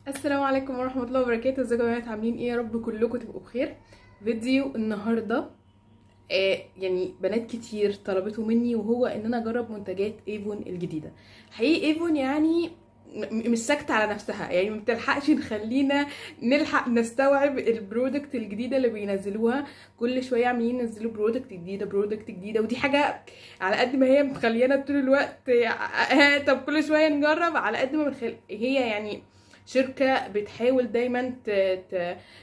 السلام عليكم ورحمة الله وبركاته. ازيكم يا بنات؟ عاملين ايه؟ يا رب كلكم تبقوا بخير. فيديو النهاردة يعني بنات كتير طلبته مني، وهو ان انا اجرب منتجات ايفون الجديدة. حقيقي ايفون يعني مش ساكتة على نفسها، يعني ما بتلحقش نخلينا نلحق نستوعب البرودكت الجديدة اللي بينزلوها. كل شوية عاملين ينزلوا برودكت جديدة، ودي حاجة على قد ما هي مخليانا طول الوقت طب كل شوية نجرب، على قد ما هي يعني شركة بتحاول دايما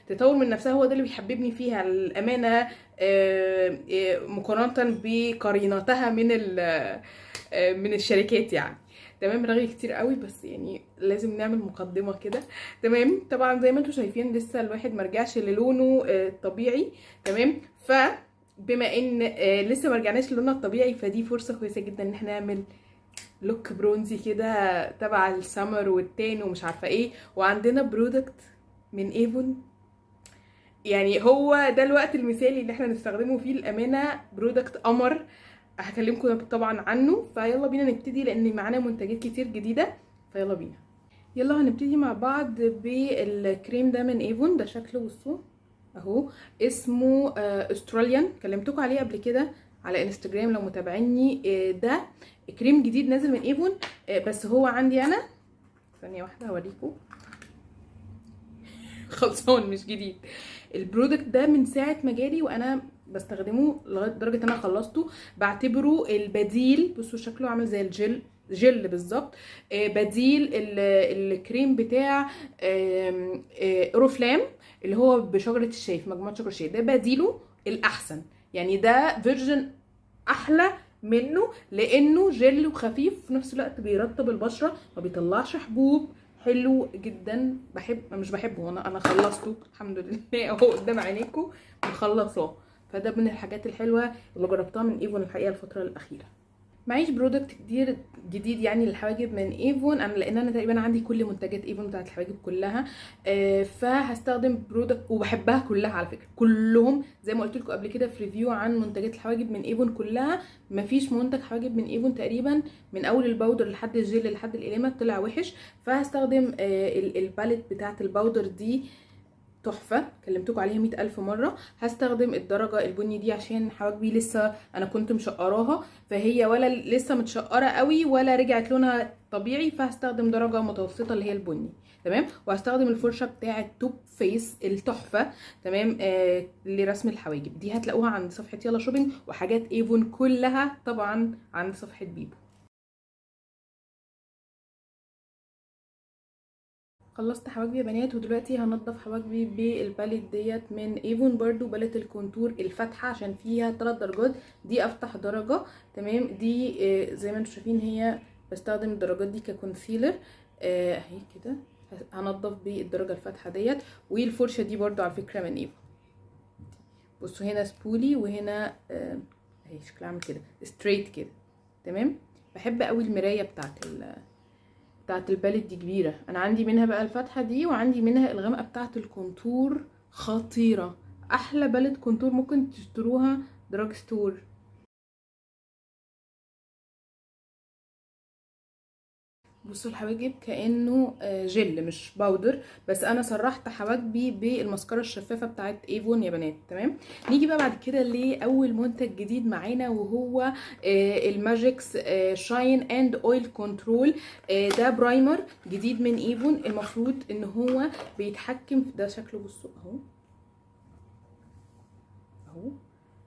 تطور من نفسها. هو ده اللي بيحببني فيها الأمانة، مقارنة بقريناتها من الشركات يعني. تمام، رغي كتير قوي، بس يعني لازم نعمل مقدمة كده. تمام، طبعا زي ما انتم شايفين لسه الواحد مرجعش للونه الطبيعي. تمام، بما ان لسه مرجعناش للونه الطبيعي، فدي فرصة كويسة جدا ان احنا نعمل لوك برونزي كده تبع السمر والتاني ومش عارفه ايه. وعندنا برودكت من ايفون، يعني هو ده الوقت المثالي اللي احنا نستخدمه فيه. الامانه برودكت قمر، هكلمكم طبعا عنه. فيلا بينا نبتدي لان معانا منتجات كتير جديده، فيلا بينا. يلا هنبتدي مع بعض بالكريم ده من ايفون. ده شكله بصوا اهو، اسمه استراليان. كلمتكم عليه قبل كده على انستجرام لو متابعيني. ده كريم جديد نازل من ايفون، بس هو عندي انا. ثانيه واحده هوريكم. خلصان مش جديد. البرودكت ده من ساعه ما جالي وانا بستخدمه لغايه درجه ان انا خلصته. بعتبره البديل، بصوا شكله عامل زي جل بالظبط. بديل الكريم بتاع اوروفلام، اللي هو بشجره الشاي، في مجموعه شجر الشاي. ده بديله الاحسن، يعني ده فيرجن احلى منه، لانه جل وخفيف في نفس الوقت، بيرطب البشره، ما بيطلعش حبوب. حلو جدا، مش بحبه. انا خلصته الحمد لله اهو قدام عينيكم مخلصاه. فده من الحاجات الحلوه اللي جربتها من ايفون الحقيقه الفتره الاخيره. معيش برودكت كتير جديد يعني للحواجب من ايفون، لان انا تقريبا عندي كل منتجات ايفون بتاعت الحواجب كلها. فهستخدم برودكت وبحبها كلها على فكره، كلهم زي ما قلت لكم قبل كده في ريفيو عن منتجات الحواجب من ايفون كلها. مفيش منتج حواجب من ايفون تقريبا من اول الباودر لحد الجل لحد القلامه طلع وحش. فهستخدم الباليت بتاعت الباودر دي، تحفه، كلمتكم عليها 100,000 مره. هستخدم الدرجه البني دي عشان حواجبي لسه انا كنت مشقراها، فهي ولا لسه متشقره قوي ولا رجعت لونها طبيعي. فهستخدم درجه متوسطه اللي هي البني. تمام، وهستخدم الفرشه بتاعه توب فيس التحفه. تمام، لرسم الحواجب. دي هتلاقوها عند صفحه يلا شوبينج، وحاجات ايفون كلها طبعا عند صفحه بيبو. خلصت حواجبي يا بنات، ودلوقتي هنضف حواجبي بالباليت ديت من ايفون، برضو باليت الكونتور الفاتحه عشان فيها 3 درجات. دي افتح درجه. تمام، دي زي ما انتم شايفين هي بستخدم الدرجات دي ككونسيلر اهي كده. هنضف بالدرجه الفاتحه ديت. والفرشه دي برضو على فكره من ايفون. بصوا هنا سبولي، وهنا اهي شكلها عامل كده ستريت كده. تمام، بحب قوي المرايه بتاعت البالت دي كبيرة. انا عندي منها بقى الفتحة دي، وعندي منها الغامقة بتاعت الكونتور، خطيرة. احلى بالت كونتور ممكن تشتروها دراج ستور. بصوا الحواجب كانه جل مش باودر، بس انا سرحت حواجبي بالمسكره الشفافه بتاعت ايفون يا بنات. تمام، نيجي بقى بعد كده لاول منتج جديد معانا، وهو الماجيكس شاين اند اويل كنترول. ده برايمر جديد من ايفون. المفروض ان هو بيتحكم في ده. شكله بصوا اهو اهو،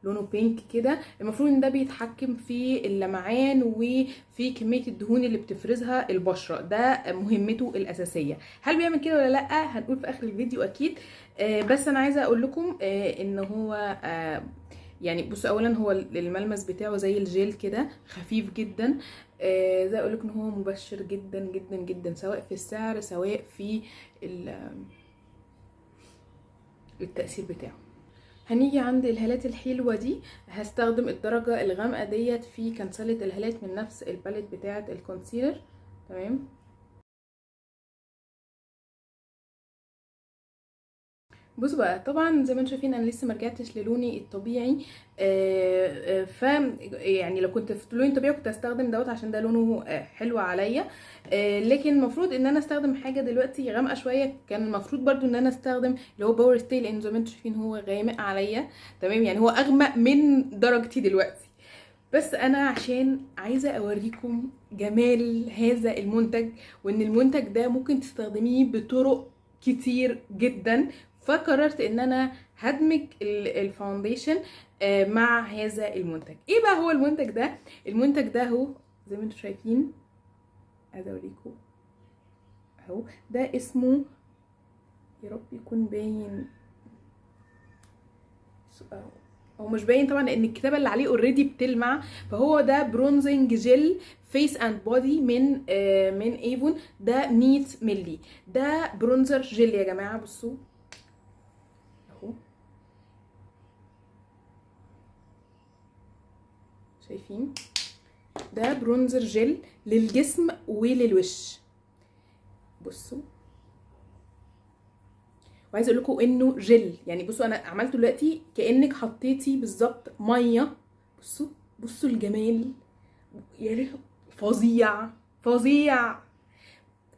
لونه بينك كده. المفروض ان ده بيتحكم في اللمعان وفي كميه الدهون اللي بتفرزها البشره. ده مهمته الاساسيه. هل بيعمل كده ولا لا؟ هنقول في اخر الفيديو اكيد. بس انا عايزه اقول لكم ان هو يعني بصوا، اولا هو الملمس بتاعه زي الجيل كده، خفيف جدا. زي اقول لكم ان هو مبشر جدا جدا جدا، سواء في السعر سواء في التاثير بتاعه. هنيجي عند الهالات الحلوة دي. هستخدم الدرجة الغامقة ديت في كنسلة الهالات من نفس الباليت بتاعة الكونسيلر. تمام، بصوا بقى، طبعا زي ما انتم شايفين انا لسه ما رجعتش للوني الطبيعي. ف يعني لو كنت في لوني الطبيعي كنت هستخدم دوت عشان ده لونه حلو عليا. لكن المفروض ان انا استخدم حاجه دلوقتي غامقه شويه. كان المفروض برضو ان انا استخدم اللي هو باور ستيل، لان زي ما انتم شايفين هو غامق عليا. تمام، يعني هو اغمق من درجتي دلوقتي. بس انا عشان عايزه اوريكم جمال هذا المنتج، وان المنتج ده ممكن تستخدميه بطرق كتير جدا. فقررت ان انا هدمج الفاونديشن مع هذا المنتج. ايه بقى هو المنتج ده؟ المنتج ده هو زي ما انتم شايفين، عايزه اوريكم اهو. ده اسمه، يا رب يكون باين اهو. هو مش باين طبعا لان الكتابه اللي عليه اوريدي بتلمع. فهو ده برونزنج جل فيس اند بودي من ايفون. ده 100 مللي. ده برونزر جل يا جماعه، بصوا اهو. شايفين؟ ده برونزر جل للجسم وللوش. بصوا، وعايزه اقول لكم انه جل. يعني بصوا انا عملته دلوقتي كانك حطيتي بالظبط ميه. بصوا، بصوا الجمال، يا ريت، فظيع فظيع.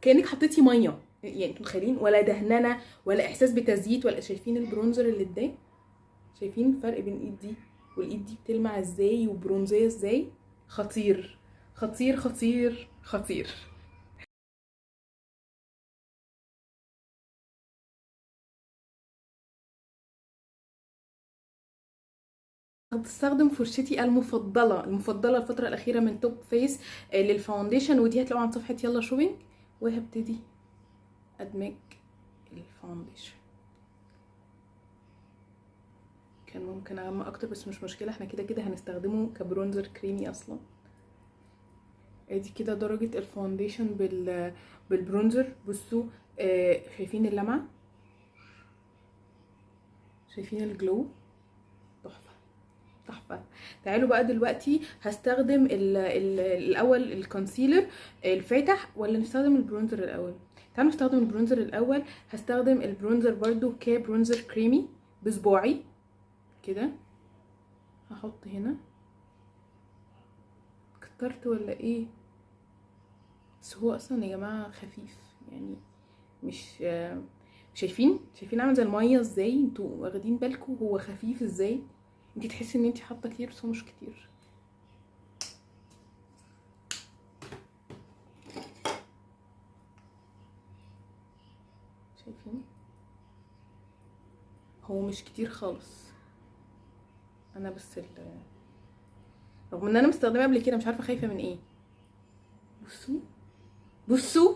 كانك حطيتي ميه. يعني انتوا متخيلين؟ ولا دهننه ولا احساس بتزييت ولا. شايفين البرونزر اللي اداه؟ شايفين الفرق بين الايد دي والايد دي بتلمع ازاي وبرونزيه ازاي؟ خطير خطير خطير خطير. بستخدم فرشتي المفضله الفتره الاخيره من توب فيس للفاونديشن، ودي هتلاقوها عن صفحه يلا شوبينج. وهبتدي ادمج الفاونديشن. كان ممكن اغمق اكتر بس مش مشكله، احنا كده كده هنستخدمه كبرونزر كريمي اصلا. ادي كده درجه الفاونديشن بالبرونزر. بصوا، شايفين اللمعه؟ شايفين الجلو؟ تحفه تحفه. تعالوا بقى دلوقتي هستخدم الاول الكونسيلر الفاتح ولا نستخدم البرونزر الاول؟ تعالوا نستخدم البرونزر الاول. هستخدم البرونزر برضو كبرونزر كريمي بصباعي كده. هحط هنا. كترت ولا ايه؟ بس هو اصلا يا جماعه خفيف يعني. مش شايفين عامل زي الميه ازاي؟ انتوا واخدين بالكم هو خفيف ازاي؟ انتي تحسي ان انتي حاطه كتير بس هو مش كتير. شايفين؟ هو مش كتير خالص. انا بس رغم ان انا مستخدمه قبل كده، مش عارفه خايفه من ايه. بصوا، بصوا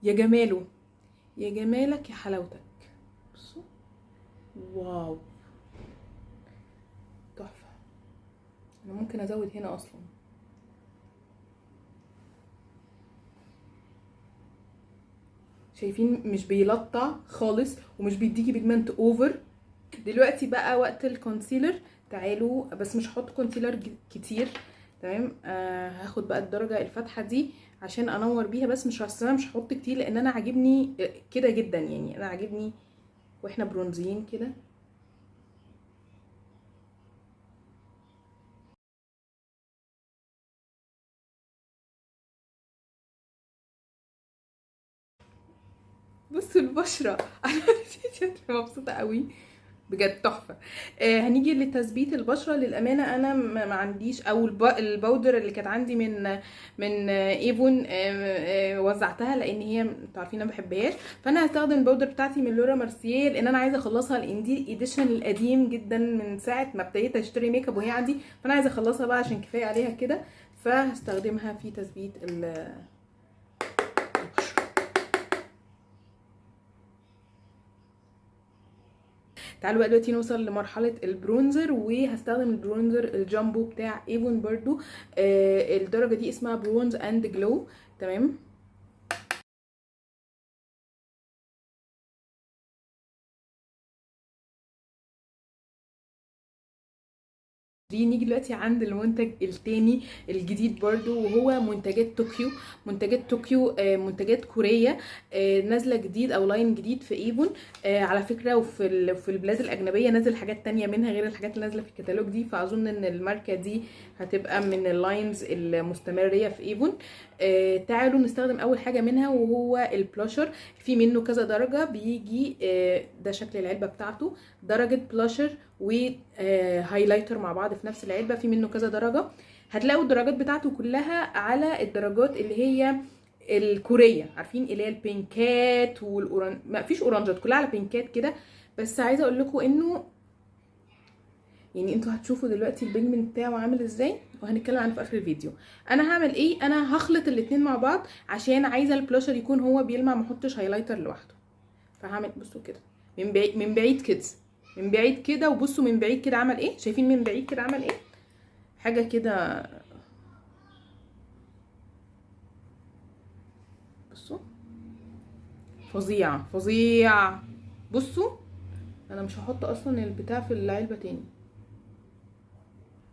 يا جماله، يا جمالك يا حلاوتك. بصوا، واو، تحفه. انا ممكن ازود هنا اصلا. شايفين؟ مش بيلطع خالص ومش بيديكي بيجمنت اوفر. دلوقتي بقى وقت الكونسيلر. تعالوا، بس مش هحط كونسيلر كتير. تمام. هاخد بقى الدرجه الفاتحه دي عشان انور بيها، بس مش هحط كتير لان انا عاجبني كده جدا. يعني انا عاجبني واحنا برونزيين كده. بصوا البشره انا مبسوطه قوي بجد، تحفه. هنيجي لتثبيت البشره. للامانه انا ما عنديش، او البودر اللي كانت عندي من ايفون وزعتها لان هي انتوا عارفين انا ما بحبهاش. فانا هستخدم البودر بتاعتي من لورا مارسييه لان انا عايزه اخلصها. لان دي الايديشن القديم جدا من ساعه ما ابتديت اشتري ميك اب وهي عندي. فانا عايزه اخلصها بقى عشان كفايه عليها كده. فهستخدمها في تثبيت البشره. تعالوا بقى دلوقتي نوصل لمرحله البرونزر. وهستخدم البرونزر الجامبو بتاع ايفون برضو. الدرجه دي اسمها برونز اند جلو. تمام. نيجي دلوقتي عند المنتج التاني الجديد برضو، وهو منتجات طوكيو. منتجات طوكيو منتجات كورية نازلة جديد او لاين جديد في ايفون. على فكرة في البلاد الاجنبية نازل حاجات تانية منها غير الحاجات اللي نازلة في الكتالوج دي، فاظن ان الماركة دي هتبقى من اللاينز المستمرية في ايفون. تعالوا نستخدم اول حاجة منها وهو البلاشر. في منه كذا درجة، بيجي ده شكل العلبة بتاعته، درجة بلاشر وهايلايتر مع بعض في نفس العلبة. في منه كذا درجة، هتلاقوا الدرجات بتاعته كلها على الدرجات اللي هي الكورية، عارفين اللي هي البينكات والاورانج، ما فيش اورانجات، كلها على بينكات كده. بس عايزة اقول لكم انه يعني انتوا هتشوفوا دلوقتي البيجمنت بتاعه عامل ازاي، وهنتكلم عنه في اخر الفيديو. انا هعمل ايه؟ انا هخلط الاتنين مع بعض عشان عايزه البلاشر يكون هو بيلمع، ما احطش هايلايتر لوحده. فهعمل بصوا كده من بعيد كده، من بعيد كده، وبصوا من بعيد كده عمل ايه، شايفين من بعيد كده عمل ايه؟ حاجه كده، بصوا فظيع فظيع. بصوا انا مش هحط اصلا البتاع في العلبه تاني.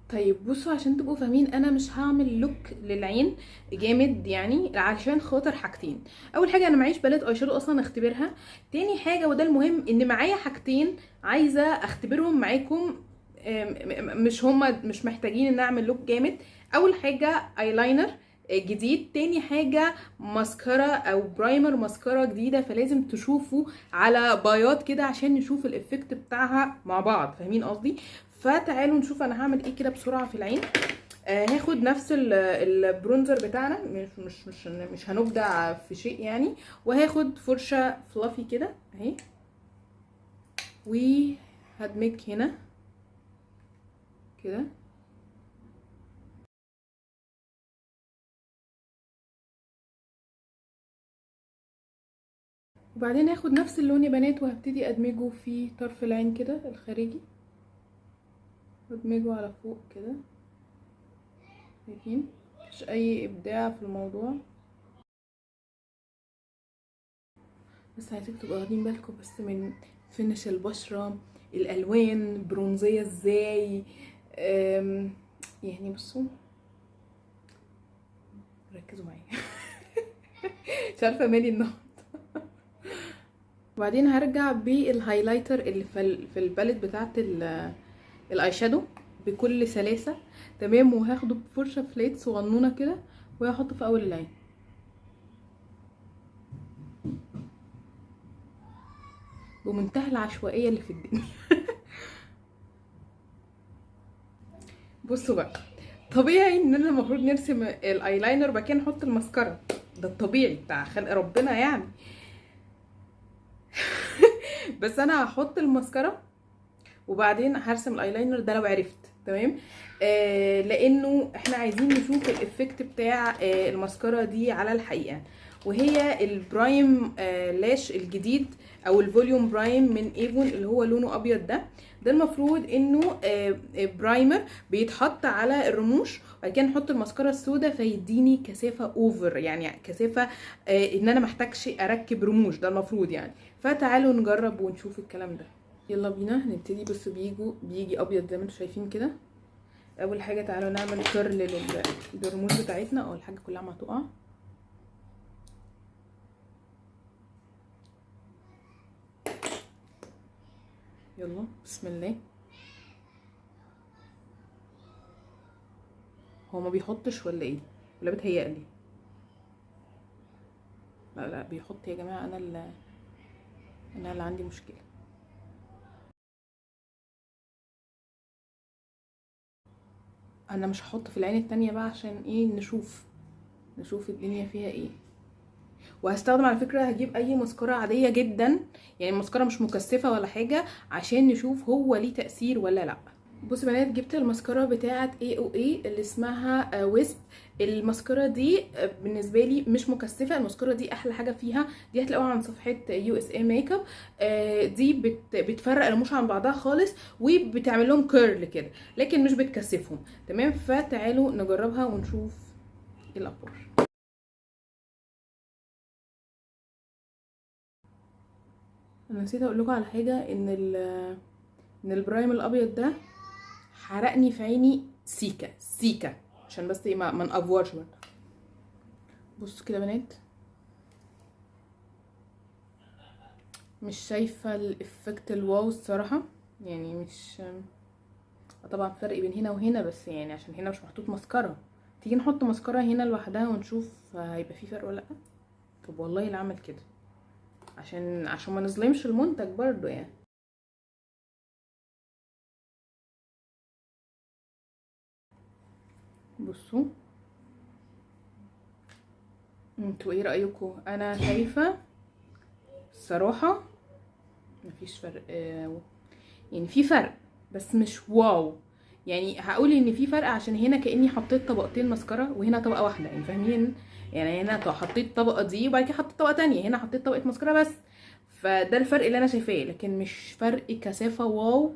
طيب بصوا عشان تبقوا فاهمين، انا مش هعمل لوك للعين جامد يعني، علشان خاطر حاجتين. اول حاجه انا معيش باليت اي شادو اصلا اختبرها. تاني حاجه وده المهم، ان معايا حاجتين عايزه اختبرهم معاكم. مش محتاجين ان اعمل لوك جامد. اول حاجه ايلاينر جديد، تاني حاجة ماسكارا او برايمر ماسكارا جديدة، فلازم تشوفوا على بايات كده عشان نشوف الافكت بتاعها مع بعض، فاهمين قصدي؟ فتعالوا نشوف انا هعمل ايه كده بسرعه في العين. هاخد نفس البرونزر بتاعنا، مش هنبدع في شيء يعني. وهاخد فرشه فلافي كده اهي، وهدمج هنا كده. وبعدين هاخد نفس اللون يا بنات، وهبتدي ادمجه في طرف العين كده الخارجي، ادمجه على فوق كده. شايفين؟ مفيش اي ابداع في الموضوع، بس عايزاكم تبقوا واخدين بالكم بس من فينش البشرة، الالوان برونزية ازاي. يعني بصوا ركزوا معايا. مش عارفه مالي النهارده. وبعدين هرجع بالهايلايتر اللي في الباليت بتاعت الاي شادو بكل سلاسه، تمام. وهاخده بفرشه فليت صغنونه كده، وهحطه في اول العين بمنتهى العشوائيه اللي في الدنيا. بصوا بقى، طبيعي اننا المفروض نرسم الايلاينر وبعد كده نحط الماسكارا، ده الطبيعي بتاع خلق ربنا يعني. بس انا هحط الماسكارا وبعدين هرسم الايلاينر ده لو عرفت، تمام. لانه احنا عايزين نشوف الافكت بتاع الماسكارا دي على الحقيقه، وهي البرايم لاش الجديد او الفوليوم برايم من ايفون اللي هو لونه ابيض ده. ده المفروض انه برايمر بيتحط على الرموش، وبعد كده نحط الماسكارا السوداء فيديني كثافه اوفر، يعني كثافه ان انا محتاجش اركب رموش، ده المفروض يعني. فتعالوا نجرب ونشوف الكلام ده. يلا بينا هنبتدي. بص بيجي ابيض زي ما انتم شايفين كده. اول حاجه تعالوا نعمل كيرل للرموش بتاعتنا، او الحاجه كلها ما تقع. يلا بسم الله. هو ما بيحطش ولا ايه؟ ولا بتهيألي؟ لا لا بيحط يا جماعه، انا اللي عندي مشكله. انا مش هحط في العين التانية بقى عشان ايه، نشوف الدنيا فيها ايه. وهستخدم على فكره، هجيب اي مسكره عاديه جدا، يعني مسكره مش مكثفه ولا حاجه، عشان نشوف هو ليه تاثير ولا لا. بصوا بنات، جبت المسكره بتاعه اي او اي اللي اسمها ويسب. المسكره دي بالنسبه لي مش مكثفه، المسكره دي احلى حاجه فيها. دي هتلاقوها عن صفحه يو اس اي ميك اب. دي بتفرق الرموش عن بعضها خالص، وبتعمل لهم كيرل كده، لكن مش بتكثفهم، تمام. فتعالوا نجربها ونشوف ايه الاخبار. انا نسيت اقول لكم على حاجه، ان البرايم الابيض ده حرقني في عيني سيكا سيكا، عشان بس ايه ما نقفورش برضه. بصوا كده يا بنات، مش شايفه الافكت الواو الصراحه، يعني مش طبعا فرق بين هنا وهنا، بس يعني عشان هنا مش محطوط مسكره. تيجي نحط مسكره هنا لوحدها ونشوف هيبقى في فرق ولا لا. طب والله اللي عمل كده عشان ما نظلمش المنتج برضو يعني. بصوا انتوا ايه رايكم؟ انا شايفه الصراحه مفيش فرق، يعني في فرق بس مش واو. يعني هقول ان في فرق عشان هنا كاني حطيت طبقتين مسكره وهنا طبقه واحده، يعني فاهمين؟ يعني هنا حطيت طبقه دي وبعد كده حطيت طبقه تانية، هنا حطيت طبقه مسكره بس. فده الفرق اللي انا شايفاه، لكن مش فرق كثافه واو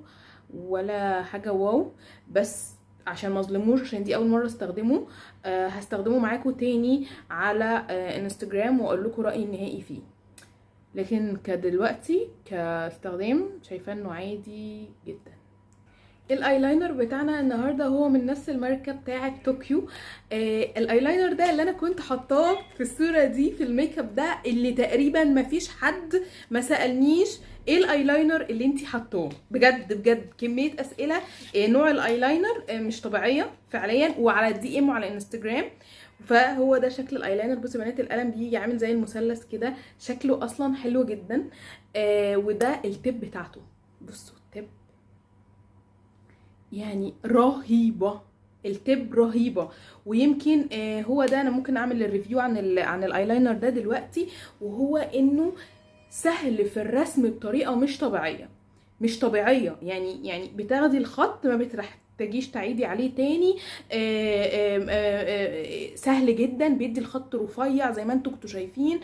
ولا حاجه واو. بس عشان ما اظلموش، عشان دي اول مره استخدمه، هستخدمه معاكم تاني على انستجرام واقول لكم رايي النهائي فيه. لكن كدلوقتي كاستخدام شايفاه انه عادي جدا. الايلاينر بتاعنا النهارده هو من نفس الماركه بتاعه طوكيو. الايلاينر ده اللي انا كنت حطاه في الصوره دي في الميك اب ده، اللي تقريبا ما فيش حد ما سالنيش ايه الايلاينر اللي انتي حطاه. بجد بجد كميه اسئله. نوع الايلاينر مش طبيعيه فعليا، وعلى الدي ام وعلى انستجرام. فهو ده شكل الايلاينر. بصوا يا بنات، القلم بيجي عامل زي المثلث كده، شكله اصلا حلو جدا. وده التب بتاعته. بصوا التب يعني رهيبه، التب رهيبه. ويمكن هو ده انا ممكن اعمل الريفيو عن الايلاينر ده دلوقتي. وهو انه سهل في الرسم بطريقه مش طبيعيه، مش طبيعيه. يعني بتاخدي الخط ما بتحتاجيش تعيدي عليه تاني. سهل جدا، بيدي الخط رفيع زي ما انتوا كنتوا شايفين.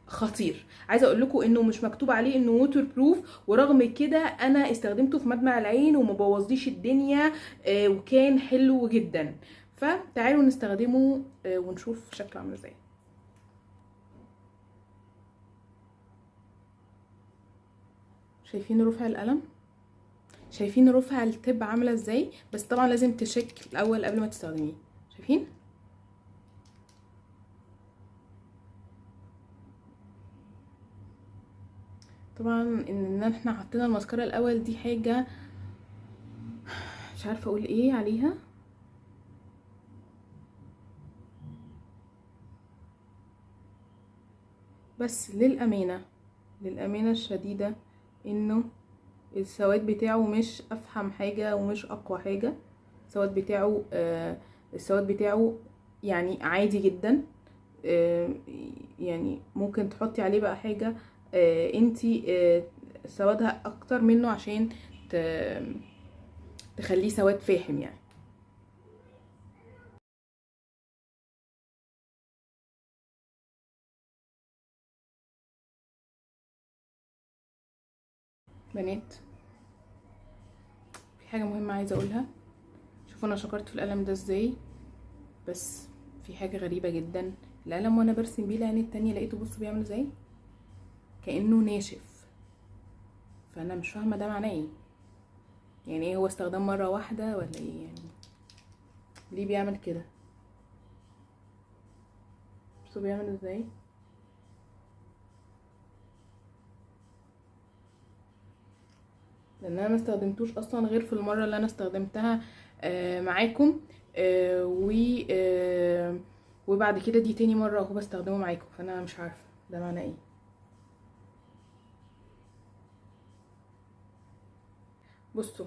خطير. عايزه اقول لكم انه مش مكتوب عليه انه ووتر بروف، ورغم كده انا استخدمته في مدمع العين وما بوظليش الدنيا، وكان حلو جدا. فتعالوا نستخدمه ونشوف شكله عامل ازاي. شايفين رفع القلم؟ شايفين رفع التب عامله ازاي؟ بس طبعا لازم تشيك الاول قبل ما تستخدميه. شايفين؟ طبعا ان احنا حطينا الماسكارا الاول دي حاجه مش عارفه اقول ايه عليها. بس للامانه الشديده انه السواد بتاعه مش افحم حاجه ومش اقوى حاجه. السواد بتاعه يعني عادي جدا. يعني ممكن تحطي عليه بقى حاجه انتي سوادها اكتر منه عشان تخليه سواد فاحم يعني. بنات، في حاجه مهمه عايزه اقولها. شوفوا انا شكرت في القلم ده ازاي، بس في حاجه غريبه جدا. القلم وانا برسم بيه العين التانية لقيته، بصوا بيعمل ازاي، كانه ناشف. فانا مش فاهمه ده معناه ايه. يعني ايه، هو استخدام مره واحده ولا ايه يعني؟ ليه بيعمل كده؟ بصوا بيعمل ازاي. لان انا ما استخدمتوش اصلا غير في المره اللي انا استخدمتها معاكم. آه و وبعد كده دي تاني مره اهو بستخدمه معاكم، فانا مش عارفه ده معناه ايه. بصوا،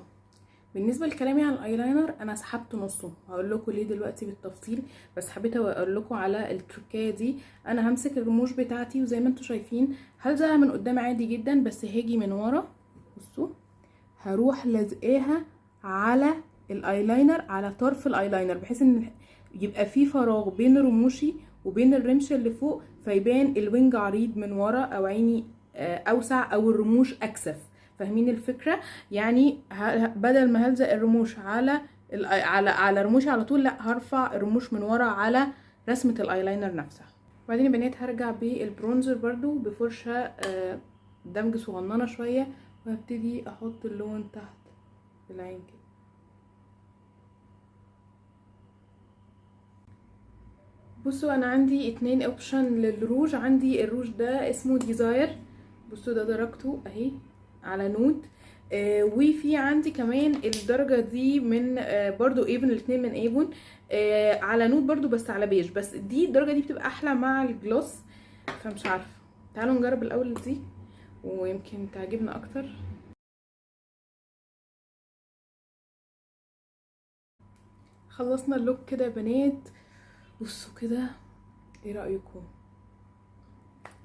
بالنسبه لكلامي عن الايلاينر انا سحبت نصه، هقول لكم ليه دلوقتي بالتفصيل. بس حبيت اقول لكم على التركيه دي. انا همسك الرموش بتاعتي وزي ما انتم شايفين هلزقها من قدام عادي جدا، بس هاجي من ورا. بصوا هروح لازقاها على الايلاينر، على طرف الايلاينر، بحيث ان يبقى في فراغ بين رموشي وبين الرمش اللي فوق، فيبان الوينج عريض من ورا او عيني اوسع او الرموش اكثف. فاهمين الفكره؟ يعني بدل ما هلزق الرموش على رموشي على طول، لا هرفع الرموش من ورا على رسمه الايلاينر نفسها. وبعدين يا بنات هرجع بالبرونزر برضو بفرشه دمج صغننه شويه، وهبتدي احط اللون تحت العين كده. بصوا انا عندي 2 اوبشن للروج. عندي الروج ده اسمه ديزاير، بصوا ده درجته اهي على نود. وفي عندي كمان الدرجه دي من برضو ايفون، الاثنين من ايفون على نود برضو بس على بيج، بس دي الدرجه دي بتبقى احلى مع الجلوس، فمش عارفه. تعالوا نجرب الاول دي ويمكن تعجبنا اكتر. خلصنا اللوك كده يا بنات، بصوا كده ايه رايكم؟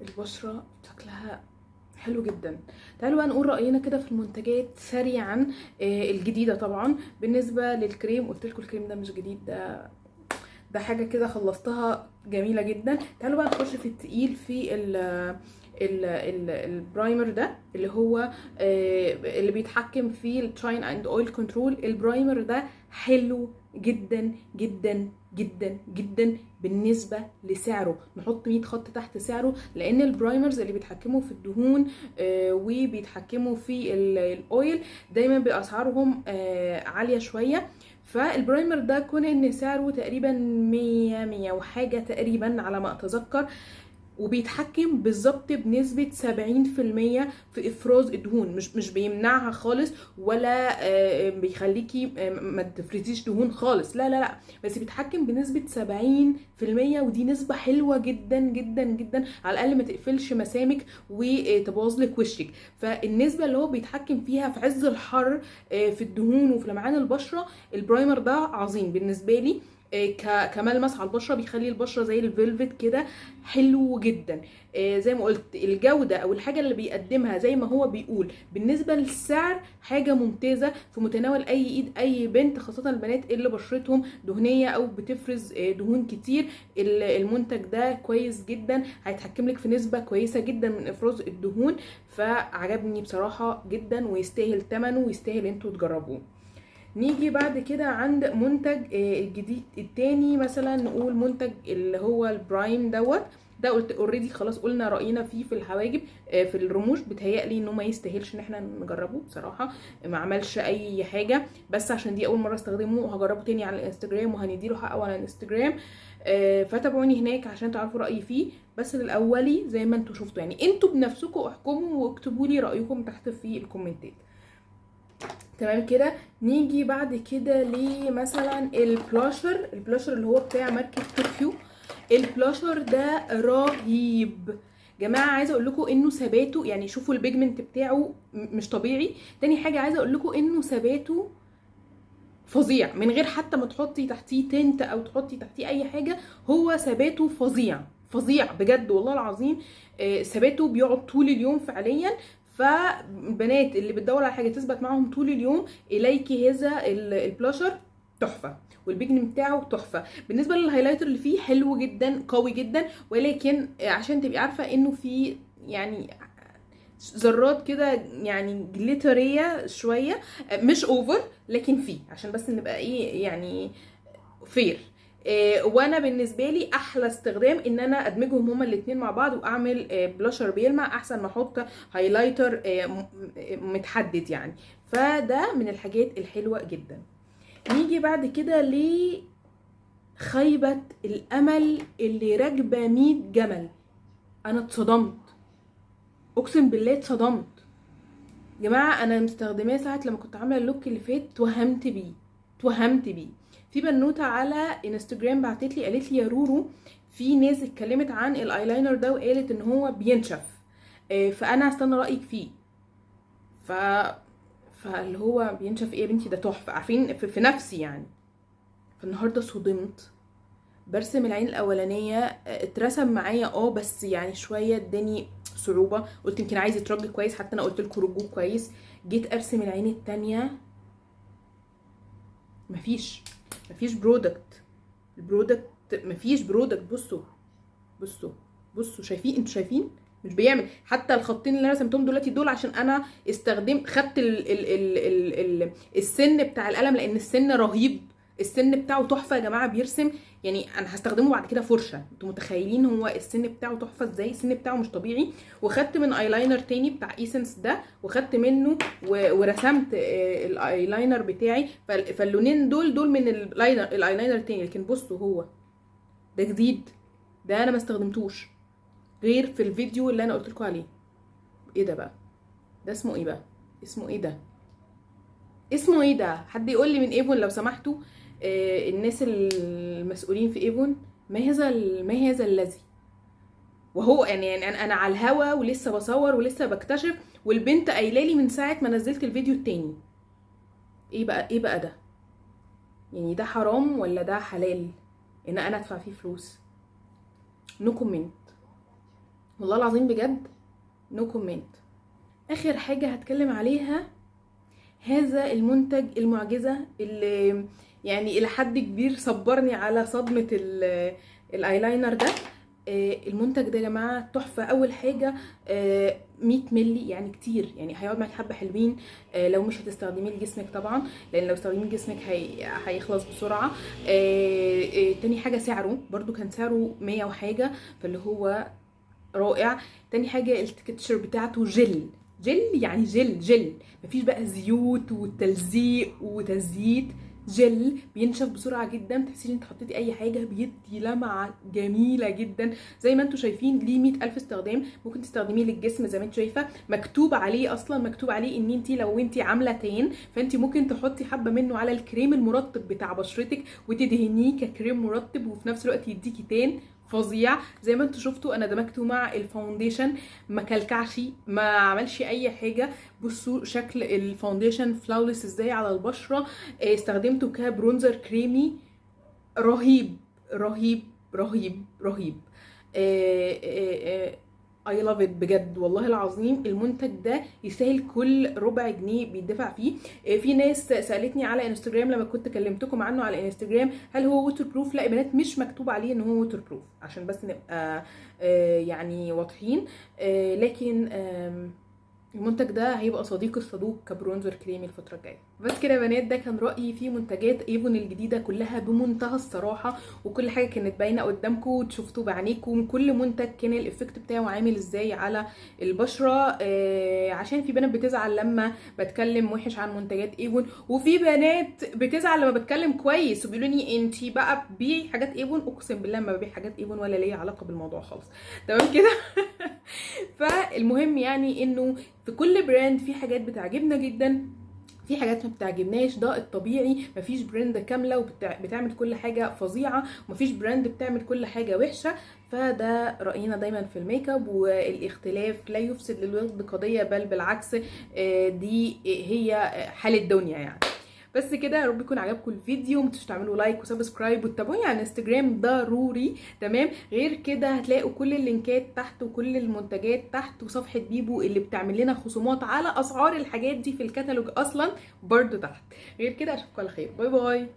البشره شكلها حلو جدا. تعالوا بقى نقول راينا كده في المنتجات سريعا. الجديده طبعا بالنسبه للكريم، قلت لكم الكريم ده مش جديد، ده حاجه كده خلصتها جميله جدا. تعالوا بقى نخش في التقيل، في البرايمر ده اللي هو اللي بيتحكم في الشاين اند اويل كنترول. البرايمر ده حلو جدا جدا جدا جدا بالنسبه لسعره. نحط 100 خط تحت سعره، لان البرايمرز اللي بيتحكموا في الدهون وبيتحكموا في الاويل دايما باسعارهم عاليه شويه. فالبرايمر ده كون ان سعره تقريبا 100 وحاجه تقريبا على ما اتذكر، وبيتحكم بالظبط بنسبة 70% في افراز الدهون. مش بيمنعها خالص، ولا بيخليكي ما تفرزيش دهون خالص، لا لا لا، بس بيتحكم بنسبة 70%، ودي نسبة حلوة جدا جدا جدا، على الاقل ما تقفلش مسامك وتبوظ لك وشك. فالنسبة اللي هو بيتحكم فيها في عز الحر في الدهون وفي لمعان البشرة، البرايمر ده عظيم بالنسبة لي. كملمس على البشره، بيخلي البشره زي الفيلفت كده، حلو جدا. زي ما قلت الجوده او الحاجه اللي بيقدمها زي ما هو بيقول، بالنسبه للسعر حاجه ممتازه في متناول اي ايد اي بنت، خاصه البنات اللي بشرتهم دهنيه او بتفرز دهون كتير. المنتج ده كويس جدا، هيتحكم لك في نسبه كويسه جدا من افراز الدهون، فعجبني بصراحه جدا ويستاهل ثمنه ويستاهل انتوا تجربوه. نيجي بعد كده عند منتج الجديد التاني، مثلا نقول منتج اللي هو البرايم ده قلت اوريدي خلاص قلنا راينا فيه في الحواجب. في الرموش بتهيألي انه ما يستاهلش ان احنا نجربه بصراحه، ما عملش اي حاجه، بس عشان دي اول مره استخدمه وهجربه تاني على الانستجرام وهنديله حقه على الانستجرام. فتابعوني هناك عشان تعرفوا رايي فيه. بس الاولي زي ما انتوا شفتوا، يعني انتوا بنفسكم احكموا واكتبوا لي رايكم تحت في الكومنتات. تمام كده. نيجي بعد كده لمثلا البلاشر اللي هو بتاع ماركه طوكيو. البلاشر ده رهيب جماعه، عايزه اقول لكم انه ثباته، يعني شوفوا البيجمنت بتاعه مش طبيعي. تاني حاجه عايزه اقول لكم انه ثباته فظيع، من غير حتى ما تحطي تحتيه تنت او تحطي تحتيه اي حاجه، هو ثباته فظيع فظيع بجد والله العظيم. ثباته بيقعد طول اليوم فعليا. فالبنات اللي بتدور على حاجه تثبت معاهم طول اليوم، اليكي هذا البلاشر تحفه، والبيجن بتاعه تحفه. بالنسبه للهايلايتر اللي فيه حلو جدا قوي جدا، ولكن عشان تبقي عارفه انه في يعني ذرات كده يعني جليتريه شويه، مش اوفر لكن فيه، عشان بس نبقى ايه يعني فير. وانا بالنسبه لي احلى استخدام ان انا ادمجهم هما الاثنين مع بعض واعمل بلاشر بيلمع، احسن ما احط هايلايتر متحدد يعني. فده من الحاجات الحلوه جدا. نيجي بعد كده لخيبه الامل اللي راكبه 100 جمل. انا اتصدمت، اقسم بالله اتصدمت جماعه. انا مستخدماه ساعه لما كنت عامله اللوك اللي فات، توهمت بيه. في بنوته على انستجرام بعتت لي قالت لي يا رورو، في ناس اتكلمت عن الايلاينر ده وقالت ان هو بينشف، فانا هستنى رايك فيه. ف فاللي هو بينشف ايه يا بنتي؟ ده تحفه، عارفين في نفسي يعني. فالنهارده صدمت، برسم العين الاولانيه اترسم معايا بس يعني شويه اداني صعوبه، قلت يمكن عايز يترج كويس، حتى انا قلت لكم رجوه كويس. جيت ارسم العين التانية، مفيش البرودكت مفيش برودكت. بصوا شايفين؟ انتوا شايفين؟ مش بيعمل. حتى الخطين اللي انا رسمتهم دلوقتي دول عشان انا استخدمت، خدت السن بتاع القلم، لان السن رهيب، السن بتاعه تحفه يا جماعه، بيرسم يعني. انا هستخدمه بعد كده فرشه، انتوا متخيلين هو السن بتاعه تحفه ازاي؟ السن بتاعه مش طبيعي. وخدت من ايلاينر تاني بتاع ايسنس ده، وخدت منه ورسمت الايلاينر بتاعي. فاللونين دول من الايلاينر التاني، لكن بصوا هو ده جديد، ده انا ما استخدمتوش غير في الفيديو اللي انا قلت لكم عليه. ايه ده بقى؟ ده اسمه ايه بقى؟ اسمه ايه ده؟ اسمه ايه ده؟ حد يقول لي من ايفون لو سمحتوا. الناس المسؤولين في ايفون، ما هذا الذي؟ وهو يعني انا على الهوا ولسه بصور ولسه بكتشف، والبنت قايله لي من ساعه ما نزلت الفيديو التاني. ايه بقى ده؟ يعني ده حرام ولا ده حلال ان انا ادفع فيه فلوس؟ نو كومنت، والله العظيم بجد نو كومنت. اخر حاجه هتكلم عليها هذا المنتج المعجزه اللي يعني الى حد كبير صبرني على صدمه الايلاينر ده. المنتج ده يا جماعه تحفه. اول حاجه 100 مللي يعني كتير، يعني هيقعد معاك حبه حلوين لو مش هتستخدميه لجسمك طبعا، لان لو استخدميه لجسمك هيخلص بسرعه. تاني حاجه سعره برضو كان سعره 100 وحاجه، فاللي هو رائع. تاني حاجه التكتشر بتاعته جل، يعني جل، مفيش بقى زيوت وتلزيق وتزييت، جل بينشف بسرعه جدا، تحسي ان انت حطيتي اي حاجه بيدي لمعه جميله جدا. زي ما انتم شايفين ليه 100,000 استخدام، ممكن تستخدميه للجسم زي ما انت شايفه. مكتوب عليه اصلا، مكتوب عليه ان انت لو انت عامله تان فانت ممكن تحطي حبه منه على الكريم المرطب بتاع بشرتك وتدهنيه ككريم مرطب، وفي نفس الوقت يديكي تان فظيع. زي ما انتم شفتوا انا دمجته مع الفاونديشن، ما كلكعش، ما عملش اي حاجه. بصوا شكل الفاونديشن فلاولس ازاي على البشره. استخدمته كبرونزر كريمي رهيب رهيب رهيب رهيب. اي لاف ات بجد، والله العظيم المنتج ده يستاهل كل ربع جنيه بيدفع فيه. في ناس سالتني على انستجرام لما كنت كلمتكم عنه على انستجرام هل هو ووتر بروف. لا يا بنات مش مكتوب عليه ان هو ووتر بروف، عشان بس نبقى يعني واضحين. لكن المنتج ده هيبقى صديق الصدوق كبرونزر كريمي الفتره الجايه. بس كده يا بنات ده كان رايي في منتجات ايفون الجديده كلها بمنتهى الصراحه، وكل حاجه كانت باينه قدامكم وشفتوا بعينيكم. كل منتج كان الافكت بتاعه عامل ازاي على البشره. عشان في بنات بتزعل لما بتكلم وحش عن منتجات ايفون، وفي بنات بتزعل لما بتكلم كويس وبيقولوا لي انتي بقى بتبيعي حاجات ايفون. اقسم بالله ما ببيع حاجات ايفون ولا ليا علاقه بالموضوع خالص، تمام كده. فالمهم يعني انه في كل براند في حاجات بتعجبنا جدا، في حاجات ما بتعجبناش، ده الطبيعي. مفيش براند كامله وبتعمل كل حاجه فظيعه، ومفيش براند بتعمل كل حاجه وحشه. فده راينا دايما في الميك اب، والاختلاف لا يفسد للود قضيه، بل بالعكس دي هي حال الدنيا يعني. بس كده يا رب يكون عجبكم الفيديو. متنسوش تعملوا لايك وسبسكرايب وتتابعوني على الانستجرام ضروري، تمام. غير كده هتلاقوا كل اللينكات تحت وكل المنتجات تحت، وصفحه بيبو اللي بتعمل لنا خصومات على اسعار الحاجات دي في الكتالوج اصلا برضو تحت. غير كده اشوفكم على خير، باي باي.